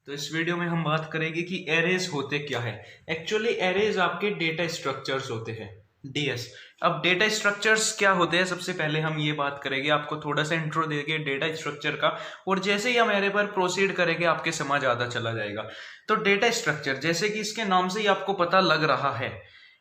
तो इस वीडियो में हम बात करेंगे कि एरेज होते क्या है। एक्चुअली एरेज आपके डेटा स्ट्रक्चर्स होते हैं, डीएस। अब डेटा स्ट्रक्चर्स क्या होते हैं, सबसे पहले हम ये बात करेंगे, आपको थोड़ा सा इंट्रो देंगे डेटा स्ट्रक्चर का, और जैसे ही हम एरे पर प्रोसीड करेंगे आपके समझ आता चला जाएगा। तो डेटा स्ट्रक्चर, जैसे कि इसके नाम से ही आपको पता लग रहा है,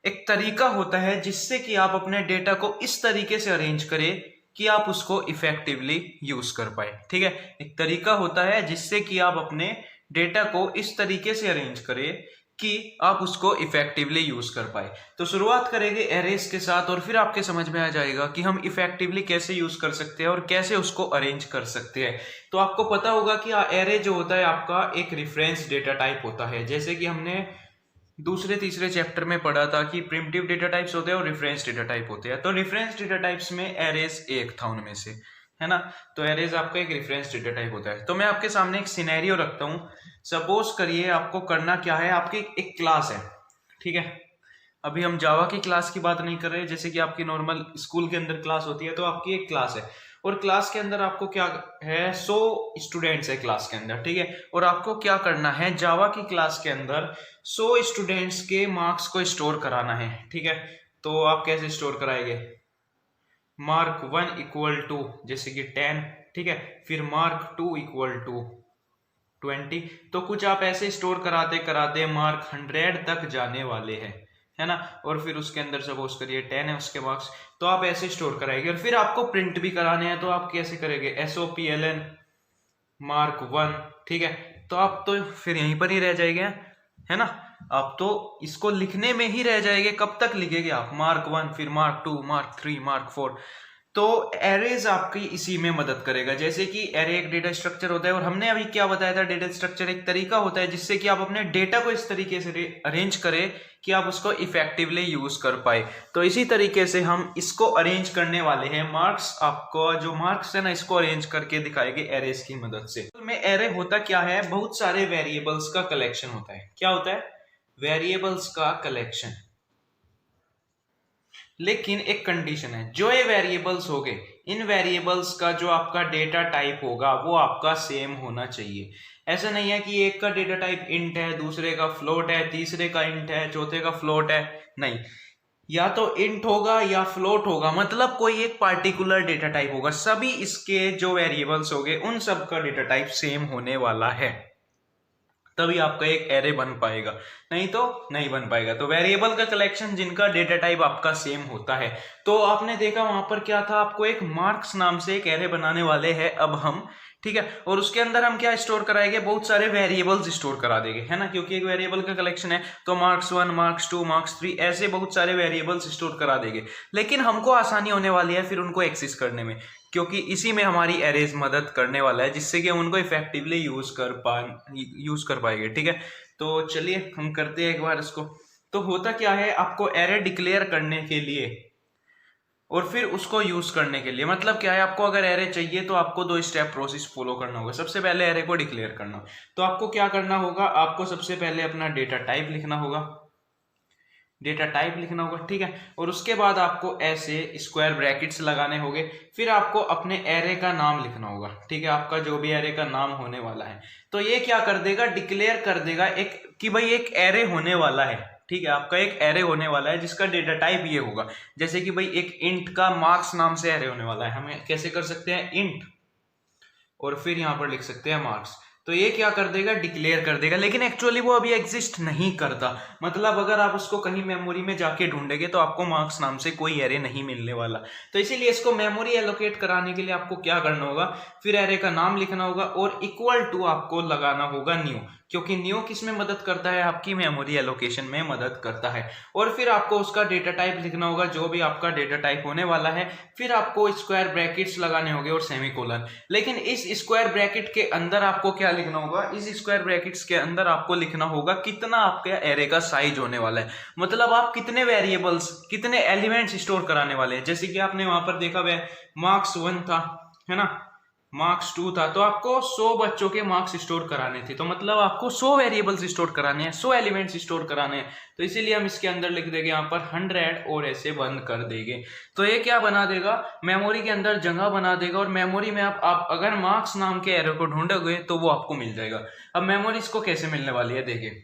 एक तरीका होता है जिससे कि आप अपने डेटा को इस तरीके से अरेंज करें कि आप उसको इफेक्टिवली यूज कर पाए। ठीक है, एक तरीका होता है जिससे कि आप अपने डेटा को इस तरीके से अरेंज करें कि आप उसको इफेक्टिवली यूज कर पाए। तो शुरुआत करेंगे एरेज के साथ और फिर आपके समझ में आ जाएगा कि हम इफेक्टिवली कैसे यूज कर सकते हैं और कैसे उसको अरेंज कर सकते हैं। तो आपको पता होगा कि एरे जो होता है आपका एक रेफरेंस डेटा टाइप होता है, जैसे कि हमने दूसरे तीसरे चैप्टर में पढ़ा था कि प्रिमिटिव डेटा टाइप्स होते हैं और रेफरेंस डेटा टाइप होते हैं। तो रेफरेंस डेटा टाइप्स में एरेज एक था उनमें से, है ना। तो एरेज आपका एक रेफरेंस डेटा टाइप होता है। तो मैं आपके सामने एक सिनेरियो रखता हूं। सपोज करिए आपको करना क्या है, आपकी एक क्लास है, ठीक है। अभी हम जावा की क्लास की बात नहीं कर रहे, जैसे कि आपकी नॉर्मल स्कूल के अंदर क्लास होती है, तो आपकी एक क्लास है और क्लास के अंदर आपको क्या है, 100 स्टूडेंट्स है क्लास के अंदर, ठीक है। और आपको क्या करना है, जावा की क्लास के अंदर 100 स्टूडेंट्स के मार्क्स को स्टोर कराना है, ठीक है। तो आप कैसे स्टोर कराएंगे, मार्क 1 इक्वल टू जैसे कि 10, ठीक है, फिर मार्क 2 इक्वल टू 20। तो कुछ आप ऐसे स्टोर कराते कराते मार्क 100 तक जाने वाले हैं, है ना। और फिर उसके अंदर सपोज करिए 10 है उसके मार्क्स, तो आप ऐसे स्टोर कराएंगे। और फिर आपको प्रिंट भी कराने हैं, तो आप कैसे करेंगे, SOPLN मार्क 1, ठीक है। तो आप तो फिर यहीं पर ही रह जाएंगे, है ना। आप तो इसको लिखने में ही रह जाएंगे। कब तक लिखेंगे आप, मार्क 1, फिर मार्क 2, मार्क 3, मार्क 4। तो एरेज आपकी इसी में मदद करेगा। जैसे कि एरे एक डेटा स्ट्रक्चर होता है और हमने अभी क्या बताया था, डेटा स्ट्रक्चर एक तरीका होता है जिससे कि आप अपने डेटा को इस तरीके से अरेंज करें कि आप उसको इफेक्टिवली यूज कर पाए। तो इसी तरीके से हम इसको अरेंज करने वाले हैं। मार्क्स, आपको जो मार्क्स है ना, इसको अरेंज करके दिखाएंगे एरेज की मदद से। तो में एरे होता क्या है, बहुत सारे वेरिएबल्स का कलेक्शन होता है। क्या होता है, वेरिएबल्स का कलेक्शन। लेकिन एक कंडीशन है, जो ये वेरिएबल्स हो गए, इन वेरिएबल्स का जो आपका डेटा टाइप होगा वो आपका सेम होना चाहिए। ऐसा नहीं है कि एक का डेटा टाइप इंट है, दूसरे का फ्लोट है, तीसरे का इंट है, चौथे का फ्लोट है। नहीं, या तो इंट होगा या फ्लोट होगा, मतलब कोई एक पार्टिकुलर डेटा टाइप होगा। सभी इसके जो वेरिएबल्स हो गए उन सब का डेटा टाइप सेम होने वाला है, तभी आपका एक एरे बन पाएगा, नहीं तो नहीं बन पाएगा। तो वेरिएबल का कलेक्शन जिनका डेटा टाइप आपका सेम होता है। तो आपने देखा वहां पर क्या था, आपको एक मार्क्स नाम से एक एरे बनाने वाले हैं अब हम, ठीक है। और उसके अंदर हम क्या स्टोर कराएंगे, बहुत सारे वेरिएबल्स स्टोर करा देंगे, है ना, क्योंकि एक वेरिएबल का कलेक्शन है। तो मार्क्स 1, मार्क्स 2, मार्क्स 3, ऐसे बहुत सारे वेरिएबल्स स्टोर करा देंगे। लेकिन हमको आसानी होने वाली है फिर उनको एक्सेस करने में, क्योंकि इसी में हमारी एरेज मदद करने वाला है, जिससे कि हम उनको इफेक्टिवली यूज कर पाएंगे, ठीक है। तो चलिए हम करते हैं एक बार इसको। तो होता क्या है, आपको एरे डिक्लेयर करने के लिए और फिर उसको यूज करने के लिए, मतलब क्या है, आपको अगर एरे चाहिए तो आपको 2 स्टेप प्रोसेस फॉलो करना होगा। सबसे पहले एरे को डिक्लेयर करना, तो आपको क्या करना होगा, आपको सबसे पहले अपना डेटा टाइप लिखना होगा, डेटा टाइप लिखना होगा, ठीक है। और उसके बाद आपको ऐसे स्क्वायर ब्रैकेट्स लगाने होंगे। फिर आपको अपने एरे का नाम लिखना होगा, ठीक है, आपका जो भी एरे का नाम होने वाला है। तो ये क्या कर देगा, डिक्लेयर कर देगा एक कि भाई एक एरे होने वाला है, ठीक है। आपका एक एरे होने वाला है जिसका डेटा टाइप ये होगा। जैसे कि भाई एक इंट का मार्क्स नाम से एरे होने वाला है, हमें कैसे कर सकते हैं, इंट और फिर यहां पर लिख सकते हैं मार्क्स। तो ये क्या कर देगा, डिक्लेयर कर देगा। लेकिन एक्चुअली वो अभी एग्जिस्ट नहीं करता, मतलब अगर आप उसको कहीं मेमोरी में जाके ढूंढेंगे तो आपको मार्क्स नाम से कोई एरे नहीं मिलने वाला। तो इसीलिए इसको मेमोरी एलोकेट कराने के लिए आपको क्या करना होगा, फिर एरे का नाम लिखना होगा और इक्वल टू आपको लगाना होगा न्यू, क्योंकि न्यू किस में मदद करता है, आपकी मेमोरी एलोकेशन में मदद करता है। और फिर आपको उसका डेटा टाइप लिखना होगा, जो भी आपका डेटा टाइप होने वाला है। फिर आपको स्क्वायर ब्रैकेट्स लगाने होंगे और सेमीकोलन। लेकिन इस स्क्वायर ब्रैकेट के अंदर आपको क्या लिखना होगा, इस स्क्वायर ब्रैकेट्स के अंदर आपको लिखना होगा कितना आपके एरे का साइज होने वाला है, मतलब आप कितने वेरिएबल्स, कितने एलिमेंट्स स्टोर कराने वाले हैं। जैसे कि आपने वहां पर देखा हुआ मार्क्स 1 था, है ना, मार्क्स 2 था, तो आपको 100 बच्चों के मार्क्स स्टोर कराने थे, तो मतलब आपको 100 वेरिएबल्स स्टोर कराने हैं, 100 एलिमेंट्स स्टोर कराने हैं। तो इसीलिए हम इसके अंदर लिख देंगे यहाँ पर 100 और ऐसे बंद कर देंगे। तो ये क्या बना देगा, मेमोरी के अंदर जगह बना देगा, और मेमोरी में आप अगर मार्क्स नाम के एरे को ढूंढोगे तो वो आपको मिल जाएगा। अब मेमोरी इसको कैसे मिलने वाली है, देखिए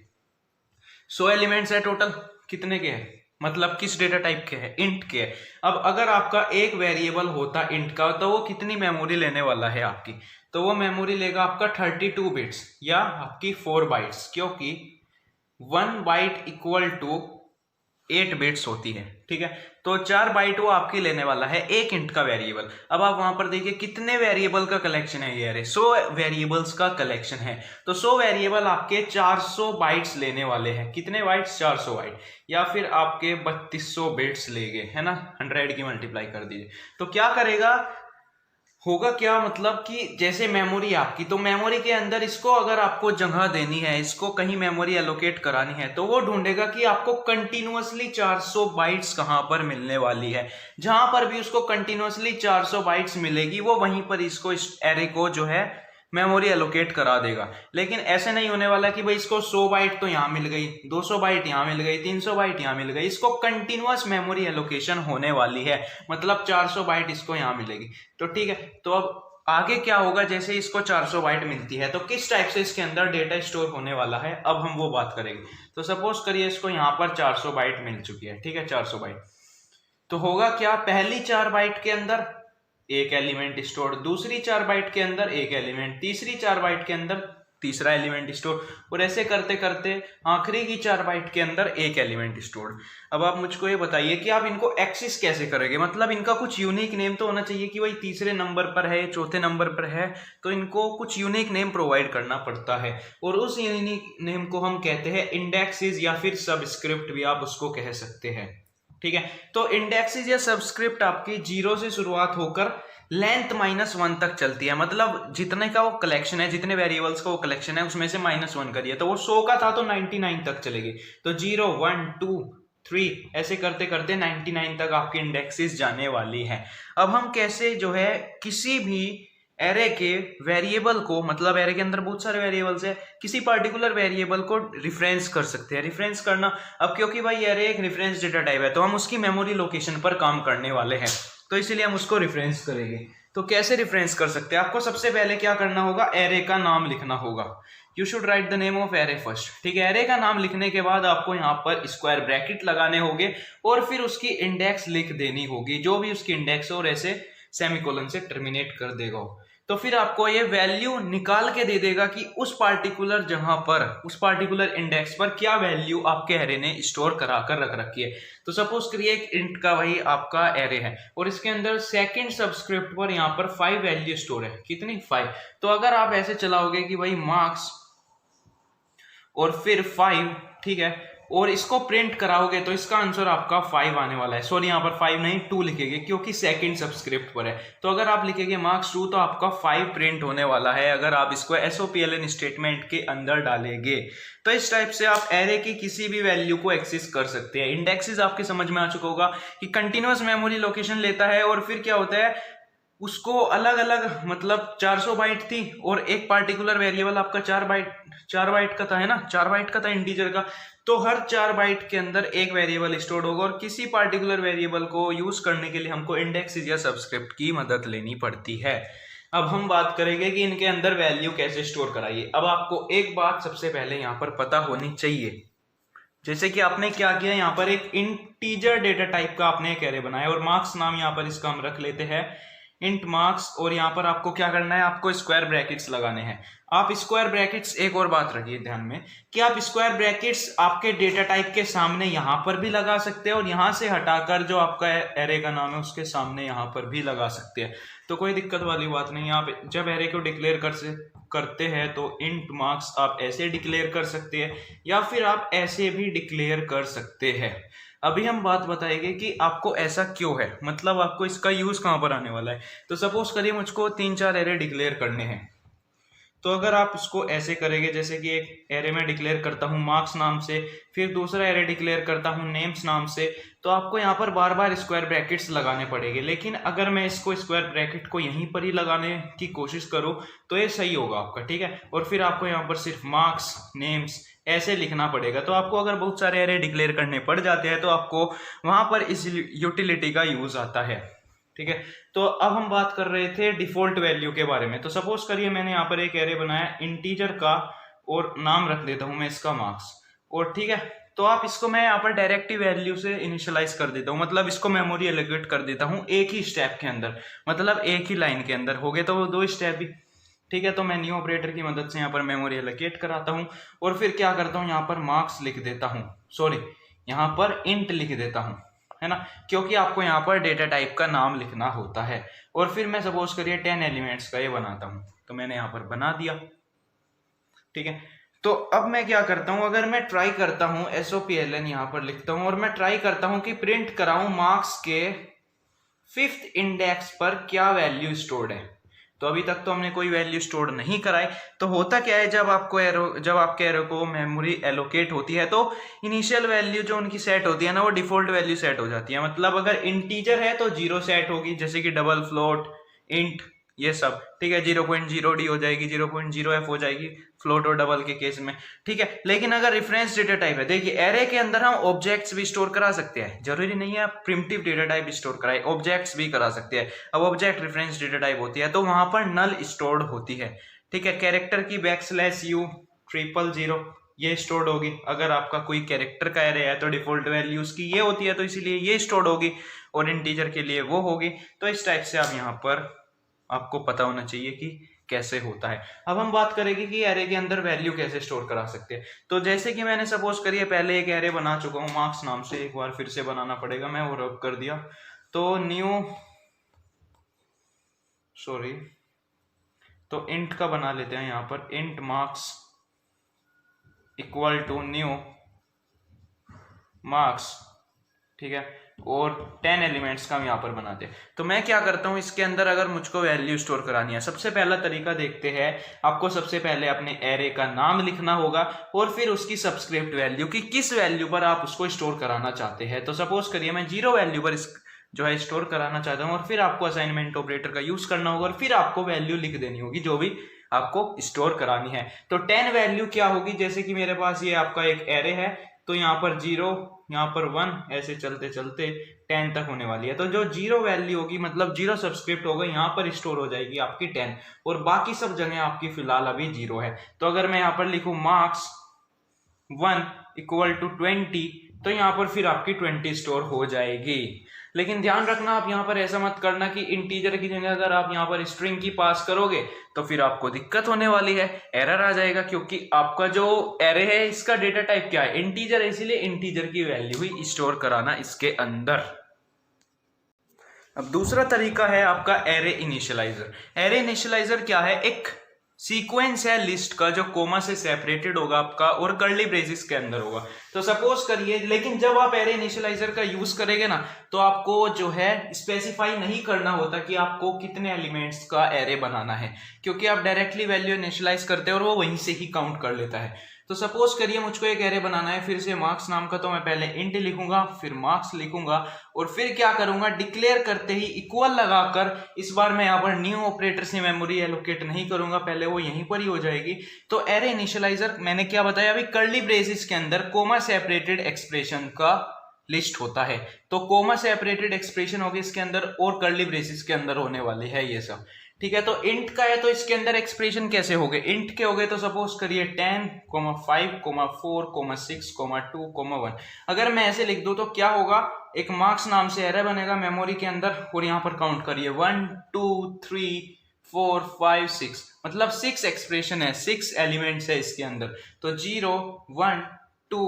100 एलिमेंट्स है टोटल, कितने के हैं, मतलब किस डेटा टाइप के हैं, इंट के है। अब अगर आपका एक वेरिएबल होता इंट का, तो वो कितनी मेमोरी लेने वाला है आपकी, तो वो मेमोरी लेगा आपका 32 बिट्स या आपकी 4 बाइट्स, क्योंकि 1 बाइट इक्वल टू 8 बिट्स होती है, ठीक है। तो 4 बाइट वो आपकी लेने वाला है एक इंट का वेरिएबल। अब आप वहां पर देखिए कितने वेरिएबल का कलेक्शन है, ये अरे 100 वेरिएबल्स का कलेक्शन है। तो 100 वेरिएबल आपके 400 बाइट्स लेने वाले हैं, कितने बाइट्स, 400 बाइट, या फिर आपके 3200 बिट्स ले गए, है ना, 100 की मल्टीप्लाई कर दीजिए। तो क्या करेगा, होगा क्या, मतलब कि जैसे मेमोरी आपकी, तो मेमोरी के अंदर इसको अगर आपको जगह देनी है, इसको कहीं मेमोरी एलोकेट करानी है, तो वो ढूंढेगा कि आपको कंटिन्यूअसली 400 बाइट्स कहां पर मिलने वाली है। जहां पर भी उसको कंटिन्यूअसली 400 बाइट्स मिलेगी, वो वहीं पर इसको, इस एरे को जो है मेमोरी एलोकेट करा देगा। लेकिन ऐसे नहीं होने वाला कि भाई इसको 100 बाइट तो यहां मिल गई, 200 बाइट यहां मिल गई, 300 बाइट यहां मिल गई। इसको कंटिन्यूअस मेमोरी एलोकेशन होने वाली है, मतलब 400 बाइट इसको यहां मिलेगी। तो ठीक है, तो अब आगे क्या होगा, जैसे इसको 400 बाइट मिलती है तो किस टाइप से इसके अंदर डेटा स्टोर होने वाला है, अब हम वो बात करेंगे। तो सपोज करिए इसको यहाँ पर 400 बाइट मिल चुकी है, ठीक है, 400 बाइट। तो होगा क्या, पहली 4 बाइट के अंदर एक एलिमेंट स्टोर, दूसरी 4 बाइट के अंदर एक एलिमेंट, तीसरी 4 बाइट के अंदर तीसरा एलिमेंट स्टोर, और ऐसे करते करते आखिरी की 4 बाइट के अंदर एक एलिमेंट स्टोर। अब आप मुझको ये बताइए कि आप इनको एक्सेस कैसे करेंगे, मतलब इनका कुछ यूनिक नेम तो होना चाहिए कि भाई तीसरे नंबर पर है, चौथे नंबर पर है, तो इनको कुछ यूनिक नेम प्रोवाइड करना पड़ता है, और उस यूनिक नेम को हम कहते हैं इंडेक्सेस, या फिर सबस्क्रिप्ट भी आप उसको कह सकते हैं, ठीक है। तो इंडेक्सेस या सबस्क्रिप्ट आपकी 0 से शुरुआत होकर लेंथ -1 तक चलती है, मतलब जितने का वो कलेक्शन है, जितने वेरिएबल्स का वो कलेक्शन है, उसमें से -1 करिए, तो वो 100 का था तो 99 तक चलेगी। तो 0 1 2 3 ऐसे करते करते 99 तक आपकी इंडेक्सेस जाने वाली है। अब हम कैसे जो है किसी भी एरे के वेरिएबल को, मतलब एरे के अंदर बहुत सारे वेरिएबल्स है, किसी पर्टिकुलर वेरिएबल को रिफरेंस कर सकते हैं। रिफरेंस करना, अब क्योंकि भाई एरे एक रिफरेंस डेटा टाइप है, तो हम उसकी मेमोरी लोकेशन पर काम करने वाले हैं, तो इसीलिए हम उसको रिफरेंस करेंगे। तो कैसे रिफरेंस कर सकते हैं, आपको सबसे पहले क्या करना होगा, एरे का नाम लिखना होगा। You should write the name of array first, ठीक है। एरे का नाम लिखने के बाद आपको यहाँ पर स्क्वायर ब्रैकेट लगाने होंगे, और फिर उसकी इंडेक्स लिख देनी होगी, जो भी उसकी इंडेक्स, और ऐसे सेमीकोलन से टर्मिनेट कर देगा। तो फिर आपको ये वैल्यू निकाल के दे देगा कि उस पार्टिकुलर जहां पर, उस पार्टिकुलर इंडेक्स पर क्या वैल्यू आपके एरे ने स्टोर करा कर रख रखी है। तो सपोज करिए एक इंट का वही आपका एरे है, और इसके अंदर सेकंड सबस्क्रिप्ट पर यहाँ पर 5 वैल्यू स्टोर है, कितनी, 5। तो अगर आप ऐसे चलाओगे कि भाई मार्क्स और फिर 5, ठीक है, और इसको प्रिंट कराओगे, तो इसका आंसर आपका 5 आने वाला है। सॉरी, यहाँ पर 5 नहीं 2 लिखेंगे, क्योंकि सेकंड सबस्क्रिप्ट पर है। तो अगर आप लिखेंगे मार्क्स 2, तो आपका 5 प्रिंट होने वाला है, अगर आप इसको SOPLN स्टेटमेंट के अंदर डालेंगे। तो इस टाइप से आप एरे की किसी भी वैल्यू को एक्सेस कर सकते हैं। इंडेक्सेस आपके समझ में आ चुका होगा कि कंटिन्यूअस मेमोरी लोकेशन लेता है, और फिर क्या होता है, उसको अलग अलग, मतलब 400 बाइट थी, और एक पार्टिकुलर वेरिएबल आपका 4 बाइट का था, है ना, 4 बाइट का था इंटीजर का। तो हर 4 बाइट के अंदर एक वेरिएबल स्टोर होगा, और किसी पार्टिकुलर वेरिएबल को यूज करने के लिए हमको इंडेक्सेस या सबस्क्रिप्ट की मदद लेनी पड़ती है। अब हम बात करेंगे कि इनके अंदर वैल्यू कैसे स्टोर कराइए। अब आपको एक बात सबसे पहले यहाँ पर पता होनी चाहिए, जैसे कि आपने क्या किया, यहाँ पर एक इंटीजर डेटा टाइप का आपने एक एरे बनाया, और मार्क्स नाम यहाँ पर इसका हम रख लेते हैं इंट मार्क्स, और यहाँ पर आपको क्या करना है, आपको स्क्वायर ब्रैकेट्स लगाने हैं। आप स्क्वायर ब्रैकेट्स, एक और बात रखिए ध्यान में कि आप स्क्वायर ब्रैकेट्स आपके डेटा टाइप के सामने यहाँ पर भी लगा सकते हैं, और यहाँ से हटाकर जो आपका एरे का नाम है उसके सामने यहाँ पर भी लगा सकते हैं। तो कोई दिक्कत वाली बात नहीं है। आप जब एरे को डिक्लेयर करते हैं तो इंट मार्क्स आप ऐसे डिक्लेयर कर सकते हैं, या फिर आप ऐसे भी डिक्लेयर कर सकते हैं। अभी हम बात बताएंगे कि आपको ऐसा क्यों है, मतलब आपको इसका यूज कहां पर आने वाला है। तो सपोज करिए मुझको 3-4 एरे डिक्लेयर करने हैं, तो अगर आप उसको ऐसे करेंगे, जैसे कि एक एरे में डिक्लेयर करता हूँ मार्क्स नाम से, फिर दूसरा एरे डिक्लेयर करता हूँ नेम्स नाम से, तो आपको यहाँ पर बार बार स्क्वायर ब्रैकेट्स लगाने पड़ेंगे। लेकिन अगर मैं इसको स्क्वायर ब्रैकेट को यहीं पर ही लगाने की कोशिश करूँ तो ये सही होगा आपका, ठीक है। और फिर आपको यहाँ पर सिर्फ मार्क्स नेम्स ऐसे लिखना पड़ेगा। तो आपको अगर बहुत सारे एरे डिक्लेयर करने पड़ जाते हैं तो आपको वहां पर इस यूटिलिटी का यूज आता है, ठीक है। तो अब हम बात कर रहे थे डिफॉल्ट वैल्यू के बारे में। तो सपोज करिए मैंने यहाँ पर एक एरे बनाया इंटीजर का और नाम रख देता हूं मैं इसका मार्क्स, और ठीक है। तो आप इसको मैं यहाँ पर डायरेक्ट वैल्यू से इनिशियलाइज कर देता हूँ, मतलब इसको मेमोरी एलोकेट कर देता हूँ एक ही स्टेप के अंदर, मतलब एक ही लाइन के अंदर। हो गए तो वो 2 स्टेप भी, ठीक है। तो मैं न्यू ऑपरेटर की मदद से यहाँ पर मेमोरी एलोकेट कराता हूँ और फिर क्या करता हूँ, यहाँ पर मार्क्स लिख देता हूँ, सॉरी यहाँ पर इंट लिख देता हूँ, है ना, क्योंकि आपको यहाँ पर डेटा टाइप का नाम लिखना होता है। और फिर मैं सपोज करिए 10 एलिमेंट्स का ये बनाता हूँ, तो मैंने यहाँ पर बना दिया, ठीक है। तो अब मैं क्या करता हूँ, अगर मैं ट्राई करता हूँ SOPLN यहाँ पर लिखता हूँ और मैं ट्राई करता हूँ कि प्रिंट कराऊं मार्क्स के 5th इंडेक्स पर क्या वैल्यू स्टोर्ड है, तो अभी तक तो हमने कोई वैल्यू स्टोर नहीं कराई। तो होता क्या है, जब आपके एरो को मेमोरी एलोकेट होती है तो इनिशियल वैल्यू जो उनकी सेट होती है ना, वो डिफॉल्ट वैल्यू सेट हो जाती है। मतलब अगर इंटीजर है तो 0 सेट होगी, जैसे कि डबल, फ्लोट, इंट, ये सब, ठीक है। 0.0D हो जाएगी, 0.0F हो जाएगी फ्लोट और डबल के केस में, ठीक है। लेकिन अगर रेफरेंस डेटा टाइप है, देखिए एरे के अंदर हम ऑब्जेक्ट्स भी स्टोर करा सकते हैं, जरूरी नहीं है आप प्रिमिटिव डेटा टाइप स्टोर कराए, ऑब्जेक्ट्स भी करा सकते हैं। अब ऑब्जेक्ट रेफरेंस डेटा टाइप होती है तो वहां पर नल स्टोर्ड होती है, ठीक है। कैरेक्टर की \U 000 ये स्टोर्ड होगी। अगर आपका कोई कैरेक्टर का एरे है तो डिफॉल्ट वैल्यू उसकी ये होती है, तो इसीलिए ये स्टोर्ड होगी, और इंटीजर के लिए वो होगी। तो इस टाइप से आप यहाँ पर आपको पता होना चाहिए कि कैसे होता है। अब हम बात करेंगे कि एरे के अंदर वैल्यू कैसे स्टोर करा सकते हैं। तो जैसे कि मैंने सपोज करिए पहले एक एरे बना चुका हूं मार्क्स नाम से, एक बार फिर से बनाना पड़ेगा, मैं वो रब कर दिया। तो तो इंट का बना लेते हैं यहाँ पर, int marks equal to new marks, ठीक है। और 10 एलिमेंट्स का हम यहाँ पर बनाते हैं। तो मैं क्या करता हूँ, इसके अंदर अगर मुझको वैल्यू स्टोर करानी है, सबसे पहला तरीका देखते हैं। आपको सबसे पहले अपने एरे का नाम लिखना होगा और फिर उसकी सबस्क्रिप्ट वैल्यू की किस वैल्यू पर आप उसको स्टोर कराना चाहते हैं। तो सपोज करिए मैं 0 वैल्यू पर जो है स्टोर कराना चाहता हूँ, और फिर आपको असाइनमेंट ऑपरेटर का यूज करना होगा और फिर आपको वैल्यू लिख देनी होगी जो भी आपको स्टोर करानी है। तो 10 वैल्यू क्या होगी, जैसे कि मेरे पास ये आपका एक एरे है, तो यहाँ पर 0, यहाँ पर 1, ऐसे चलते चलते 10 तक होने वाली है। तो जो 0 वैल्यू होगी, मतलब 0 सबस्क्रिप्ट होगा, यहाँ पर स्टोर हो जाएगी आपकी 10, और बाकी सब जगह आपकी फिलहाल अभी 0 है। तो अगर मैं यहाँ पर लिखूं मार्क्स 1 इक्वल टू 20, तो यहाँ पर फिर आपकी 20 स्टोर हो जाएगी। लेकिन ध्यान रखना, आप यहाँ पर ऐसा मत करना कि इंटीजर की जगह अगर आप यहाँ पर स्ट्रिंग की पास करोगे तो फिर आपको दिक्कत होने वाली है, एरर आ जाएगा, क्योंकि आपका जो एरे है इसका डेटा टाइप क्या है, इंटीजर है, इसीलिए इंटीजर की वैल्यू ही स्टोर कराना इसके अंदर। अब दूसरा तरीका है आपका एरे इनिशियलाइजर। एरे इनिशियलाइजर क्या है, एक सीक्वेंस है लिस्ट का जो कोमा से सेपरेटेड होगा आपका और कर्ली ब्रेसेस के अंदर होगा। तो सपोज करिए, लेकिन जब आप एरे इनिशियलाइजर का यूज करेंगे ना, तो आपको जो है स्पेसिफाई नहीं करना होता कि आपको कितने एलिमेंट्स का एरे बनाना है, क्योंकि आप डायरेक्टली वैल्यू इनिशियलाइज करते हैं और वो वहीं से ही काउंट कर लेता है। तो सपोज करिए मुझको एक एरे बनाना है फिर से मार्क्स नाम का, तो मैं पहले इंट लिखूंगा, फिर मार्क्स लिखूंगा, और फिर क्या करूंगा, डिक्लेयर करते ही इक्वल लगाकर, इस बार मैं यहाँ पर न्यू ऑपरेटर से मेमोरी एलोकेट नहीं करूंगा, पहले वो यहीं पर ही हो जाएगी। तो एरे इनिशियलाइजर मैंने क्या बताया अभी, कर्ली ब्रेसेस के अंदर कोमा सेपरेटेड एक्सप्रेशन का लिस्ट होता है। तो कोमा सेपरेटेड एक्सप्रेशन होगी इसके अंदर और कर्ली ब्रेसेस के अंदर होने वाले है ये सब, ठीक है। तो इंट का है तो इसके अंदर एक्सप्रेशन कैसे हो गए, इंट के हो गए, तो सपोज करिए 10, 5, 4, 6, 2, 1। अगर मैं ऐसे लिख दूं तो क्या होगा, एक मार्क्स नाम से एरे बनेगा मेमोरी के अंदर, और यहाँ पर काउंट करिए 1, 2, 3, 4, 5, 6, मतलब 6 एक्सप्रेशन है, 6 एलिमेंट्स है इसके अंदर। तो 0, 1, 2,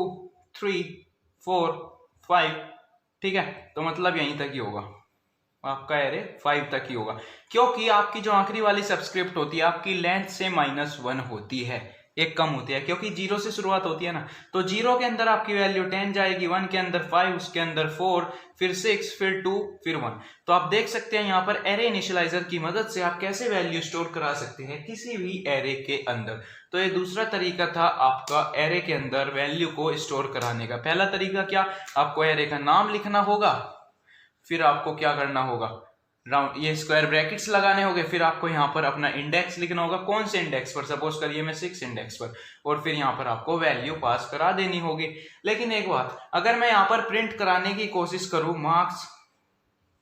3, 4, 5, ठीक है। तो मतलब यहीं तक ही होगा आपका एरे, 5 तक ही होगा, क्योंकि आपकी जो आखिरी वाली सबस्क्रिप्ट होती है आपकी लेंथ से -1 होती है, एक कम होती है, क्योंकि 0 से शुरुआत होती है ना। तो 0 के अंदर आपकी वैल्यू 10 जाएगी, 1 के अंदर 5, उसके अंदर 4, फिर 6, फिर 2, फिर 1। तो आप देख सकते हैं यहाँ पर एरे इनिशियलाइजर की मदद से आप कैसे वैल्यू स्टोर करा सकते हैं किसी भी एरे के अंदर। तो ये दूसरा तरीका था आपका एरे के अंदर वैल्यू को स्टोर कराने का। पहला तरीका क्या, आपको एरे का नाम लिखना होगा, फिर आपको क्या करना होगा, राउंड ये स्क्वायर ब्रैकेट्स लगाने होंगे, फिर आपको यहाँ पर अपना इंडेक्स लिखना होगा, कौन से इंडेक्स पर, सपोज करिए मैं 6 इंडेक्स पर, और फिर यहाँ पर आपको वैल्यू पास करा देनी होगी। लेकिन एक बात, अगर मैं यहाँ पर प्रिंट कराने की कोशिश करूँ मार्क्स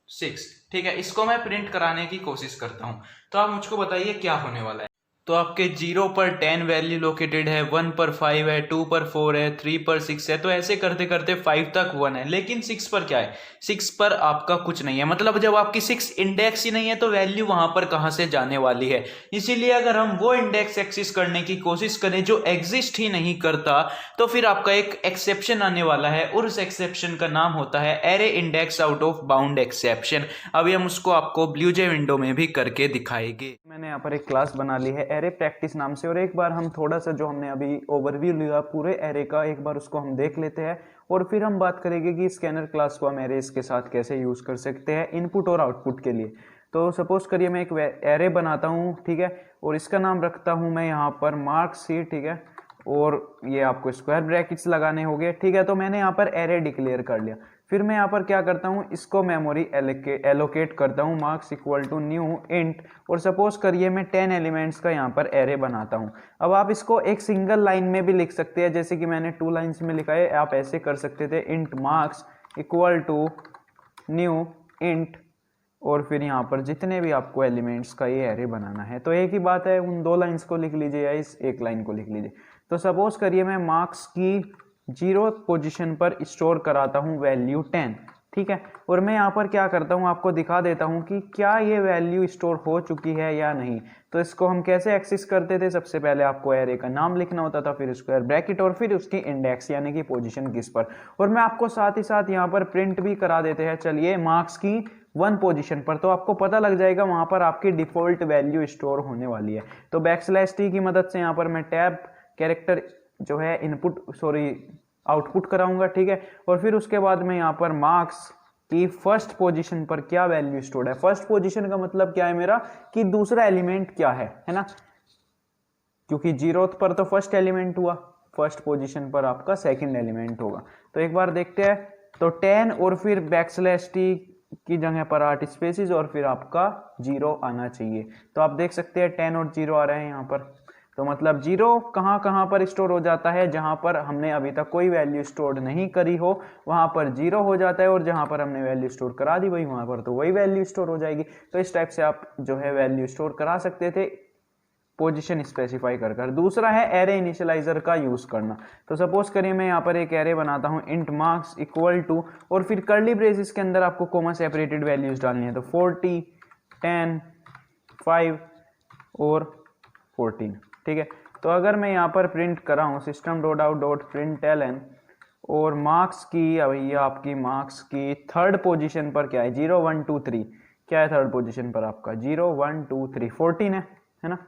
6, ठीक है, इसको मैं प्रिंट कराने की कोशिश करता हूँ, तो आप मुझको बताइए क्या होने वाला है। तो आपके 0 पर 10 वैल्यू लोकेटेड है, 1 पर 5 है, 2 पर 4 है, 3 पर 6 है, तो ऐसे करते करते 5 तक 1 है, लेकिन 6 पर क्या है, 6 पर आपका कुछ नहीं है। मतलब जब आपकी 6 इंडेक्स ही नहीं है तो वैल्यू वहां पर कहां से जाने वाली है। इसीलिए अगर हम वो इंडेक्स एक्सेस करने की कोशिश करें जो एग्जिस्ट ही नहीं करता, तो फिर आपका एक एक्सेप्शन आने वाला है, और उस एक्सेप्शन का नाम होता है array index out of bound exception. अभी हम उसको आपको ब्लूजे विंडो में भी करके दिखाएंगे। मैंने यहाँ पर एक क्लास बना ली है एरे प्रैक्टिस नाम से, और एक बार हम थोड़ा सा जो हमने अभी ओवरव्यू लिया पूरे एरे का, एक बार उसको हम देख लेते हैं, और फिर हम बात करेंगे कि स्कैनर क्लास को हम एरेस के साथ कैसे यूज कर सकते हैं इनपुट और आउटपुट के लिए। तो सपोज करिए मैं एक एरे बनाता हूँ, ठीक है, और इसका नाम रखता हूँ मैं यहाँ पर मार्क्स सी, ठीक है, और ये आपको स्क्वायर ब्रैकेट्स लगाने होंगे, ठीक है। तो मैंने यहाँ पर एरे डिक्लेयर कर लिया। फिर मैं यहाँ पर क्या करता हूँ, इसको मेमोरी एलोकेट करता हूँ, marks equal to new int, और सपोज करिए मैं 10 एलिमेंट्स का यहाँ पर एरे बनाता हूँ। अब आप इसको एक सिंगल लाइन में भी लिख सकते हैं, जैसे कि मैंने 2 लाइन्स में लिखा है, आप ऐसे कर सकते थे, int marks equal to new int, और फिर यहाँ पर जितने भी आपको एलिमेंट्स का ये एरे बनाना है, तो एक ही बात है, उन 2 लाइन्स को लिख लीजिए या इस एक लाइन को लिख लीजिए। तो सपोज करिए मैं मार्क्स की 0 पोजीशन पर स्टोर कराता हूँ वैल्यू 10, ठीक है, और मैं यहाँ पर क्या करता हूँ, आपको दिखा देता हूँ कि क्या ये वैल्यू स्टोर हो चुकी है या नहीं। तो इसको हम कैसे एक्सेस करते थे, सबसे पहले आपको एरे का नाम लिखना होता था, फिर स्क्वायर ब्रैकेट, और फिर उसकी इंडेक्स यानी कि पोजीशन किस पर, और मैं आपको साथ ही साथ यहाँ पर प्रिंट भी करा देते हैं, चलिए मार्क्स की 1 पोजीशन पर, तो आपको पता लग जाएगा वहां पर आपकी डिफॉल्ट वैल्यू स्टोर होने वाली है। तो \t की मदद से यहाँ पर मैं टैब कैरेक्टर जो है आउटपुट कराऊंगा, ठीक है, और फिर उसके बाद मैं यहाँ पर मार्क्स की फर्स्ट पोजीशन पर क्या वैल्यू स्टोर्ड है। फर्स्ट पोजीशन का मतलब क्या है मेरा, कि दूसरा एलिमेंट क्या है ना, क्योंकि 0th पर तो फर्स्ट एलिमेंट हुआ, फर्स्ट पोजीशन पर आपका सेकंड एलिमेंट होगा। तो एक बार देखते हैं, तो 10 और फिर \t की जगह पर 8 स्पेसिस, और फिर आपका 0 आना चाहिए। तो आप देख सकते हैं 10 और 0 आ रहे हैं यहाँ पर। तो मतलब 0 कहाँ पर स्टोर हो जाता है, जहां पर हमने अभी तक कोई वैल्यू स्टोर नहीं करी हो वहां पर 0 हो जाता है, और जहां पर हमने वैल्यू स्टोर करा दी वहां पर तो वही वैल्यू स्टोर हो जाएगी। तो इस टाइप से आप जो है वैल्यू स्टोर करा सकते थे पोजीशन स्पेसिफाई कर। दूसरा है एरे इनिशियलाइजर का यूज करना। तो सपोज करिए मैं यहाँ पर एक एरे बनाता हूँ, इंट मार्क्स इक्वल टू, और फिर कर्ली ब्रेसेस के अंदर आपको कॉमा सेपरेटेड वैल्यूज डालनी है, तो 40, 10, 5 और 14, ठीक है। तो अगर मैं यहाँ पर प्रिंट कराऊँ system.out.println, और मार्क्स की, अभी आपकी मार्क्स की थर्ड पोजीशन पर क्या है, 0, 1, 2, 3, क्या है थर्ड पोजीशन पर आपका 0, 1, 2, 3, 14 है ना।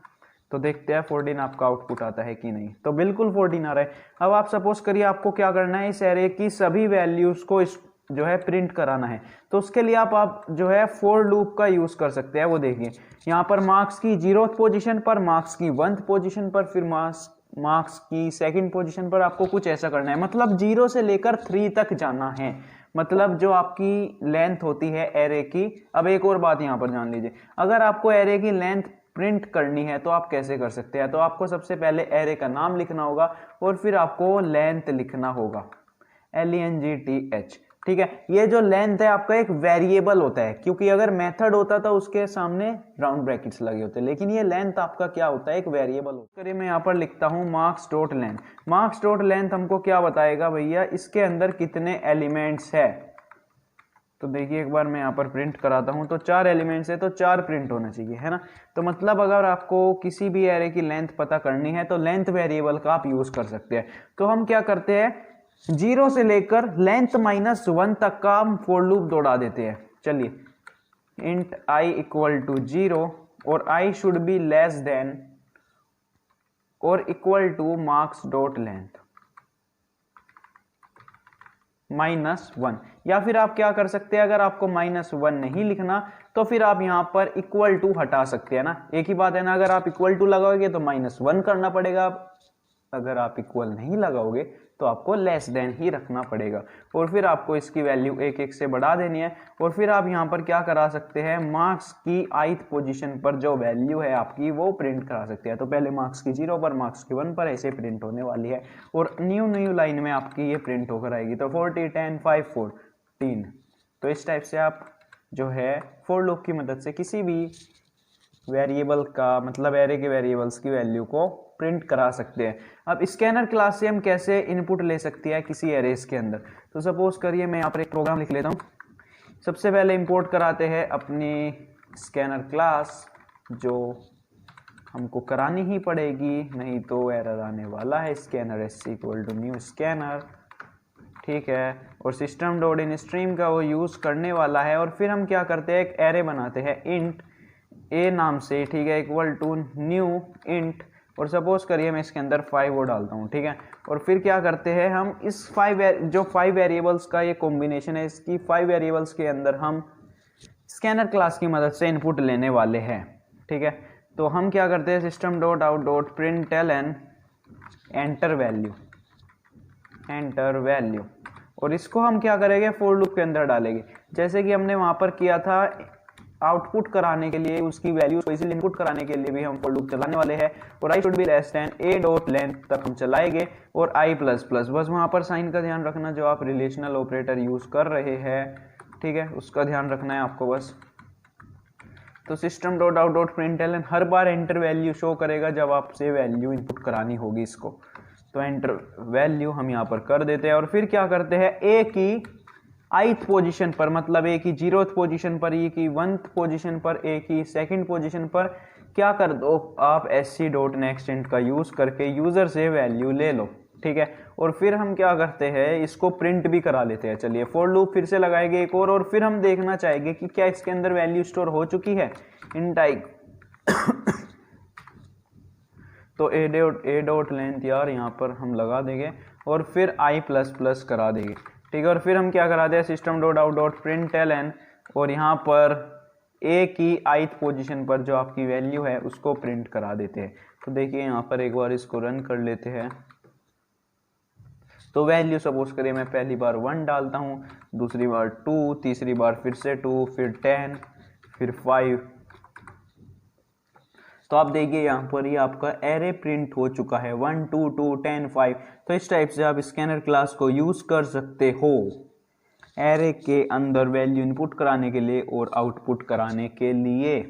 तो देखते हैं 14 आपका आउटपुट आता है कि नहीं। तो बिल्कुल 14 आ रहा है। अब आप सपोज करिए आपको क्या करना है, इस एरे की सभी वैल्यूज को जो है प्रिंट कराना है। तो उसके लिए आप जो है फॉर लूप का यूज कर सकते हैं। वो देखिए यहाँ पर मार्क्स की 0th पोजीशन पर, मार्क्स की 1th पोजीशन पर, फिर मार्क्स की 2nd पोजीशन पर आपको कुछ ऐसा करना है। मतलब 0 से लेकर 3 तक जाना है, मतलब जो आपकी लेंथ होती है एरे की। अब एक और बात यहाँ पर जान लीजिए, अगर आपको एरे की लेंथ प्रिंट करनी है तो आप कैसे कर सकते हैं। तो आपको सबसे पहले एरे का नाम लिखना होगा, और फिर आपको लेंथ लिखना होगा, LENGTH, ठीक है। ये जो लेंथ है आपका एक वेरिएबल होता है, क्योंकि अगर मेथड होता तो उसके सामने राउंड ब्रैकेट्स लगे होते, लेकिन ये लेंथ आपका क्या होता है, एक वेरिएबल होता है। मैं यहाँ पर लिखता हूँ marks dot length. Marks dot length हमको क्या बताएगा भैया, इसके अंदर कितने एलिमेंट्स है। तो देखिए एक बार मैं यहाँ पर प्रिंट कराता हूँ, तो 4 एलिमेंट्स है, तो 4 प्रिंट होना चाहिए, है ना। तो मतलब अगर आपको किसी भी एरे की लेंथ पता करनी है तो लेंथ वेरिएबल का आप यूज कर सकते हैं। तो हम क्या करते हैं, 0 से लेकर लेंथ -1 तक का हम फॉर लूप दौड़ा देते हैं। चलिए इंट i इक्वल टू 0 और i should be less than और equal to marks dot length -1। या फिर आप क्या कर सकते हैं, अगर आपको -1 नहीं लिखना तो फिर आप यहां पर इक्वल टू हटा सकते हैं ना, एक ही बात है ना। अगर आप इक्वल टू लगाओगे तो -1 करना पड़ेगा, अगर आप इक्वल नहीं लगाओगे तो आपको लेस देन ही रखना पड़ेगा। और फिर आपको इसकी वैल्यू एक एक से बढ़ा देनी है। और फिर आप यहाँ पर क्या करा सकते हैं, मार्क्स की ith पोजीशन पर जो वैल्यू है आपकी वो प्रिंट करा सकते हैं। तो पहले मार्क्स की 0 पर, मार्क्स की 1 पर ऐसे प्रिंट होने वाली है और न्यू लाइन में आपकी ये प्रिंट होकर आएगी। तो 40 10 5 14। तो इस टाइप से आप जो है फॉर लूप की मदद से किसी भी वेरिएबल का मतलब एरे के वेरिएबल्स की वैल्यू को प्रिंट करा सकते हैं। अब स्कैनर क्लास से हम कैसे इनपुट ले सकते हैं किसी एरेस के अंदर। तो सपोज करिए मैं यहाँ पर एक प्रोग्राम लिख लेता हूँ। सबसे पहले इंपोर्ट कराते हैं अपनी स्कैनर क्लास, जो हमको करानी ही पड़ेगी, नहीं तो एरर आने वाला है। Scanner s equal to new scanner, ठीक है। और सिस्टम डॉट इन स्ट्रीम का वो यूज़ करने वाला है। और फिर हम क्या करते हैं, एक एरे बनाते हैं इंट ए नाम से, ठीक है, इक्वल टू न्यू इंट। और सपोज करिए मैं इसके अंदर 5 वो डालता हूँ, ठीक है। और फिर क्या करते हैं, हम इस 5 वेरिएबल्स का ये कॉम्बिनेशन है, इसकी 5 वेरिएबल्स के अंदर हम स्कैनर क्लास की मदद से इनपुट लेने वाले हैं, ठीक है। तो हम क्या करते हैं, system dot out dot println enter value, और इसको हम क्या करेंगे, फॉर लूप के अंदर डालेंगे, जैसे कि हमने वहां पर किया था आउटपुट कराने के लिए उसकी वैल्यू को इसीलिए इनपुट कराने के लिए भी हम फॉर लूप चलाने वाले हैं। और I should be less then A dot length तक हम चलाएंगे और आई प्लस प्लस, बस वहां पर साइन का ध्यान रखना, जो आप रिलेशनल ऑपरेटर यूज कर रहे हैं, ठीक है, उसका ध्यान रखना है आपको बस। तो system dot out dot println हर बार एंटर वैल्यू शो करेगा जब आपसे वैल्यू इनपुट करानी होगी इसको। तो एंटर वैल्यू हम यहाँ पर कर देते हैं। और फिर क्या करते हैं, ए की ith पोजीशन पर, मतलब ए की 0th पोजीशन पर, ए की 1th पोजीशन पर, ए की 2nd पोजीशन पर क्या कर दो आप, sc.nextInt का यूज करके यूजर से वैल्यू ले लो, ठीक है। और फिर हम क्या करते हैं, इसको प्रिंट भी करा लेते हैं। चलिए फॉर लूप फिर से लगाएंगे एक और फिर हम देखना चाहेंगे कि क्या इसके अंदर वैल्यू स्टोर हो चुकी है। इन टाइप तो ए डॉट लेंथ यार यहाँ पर हम लगा देंगे और फिर आई प्लस प्लस करा देंगे, ठीक है। और फिर हम क्या कराते हैं, system dot out dot println, और यहाँ पर ए की ith पोजीशन पर जो आपकी वैल्यू है उसको प्रिंट करा देते हैं। तो देखिए यहाँ पर एक बार इसको रन कर लेते हैं। तो वैल्यू सपोज करिए मैं पहली बार 1 डालता हूँ, दूसरी बार 2, तीसरी बार फिर से 2, फिर 10, फिर 5। तो आप देखिए यहाँ पर ही आपका एरे प्रिंट हो चुका है 1 2 2 10 5। तो इस टाइप से आप स्कैनर क्लास को यूज कर सकते हो एरे के अंदर वैल्यू इनपुट कराने के लिए और आउटपुट कराने के लिए।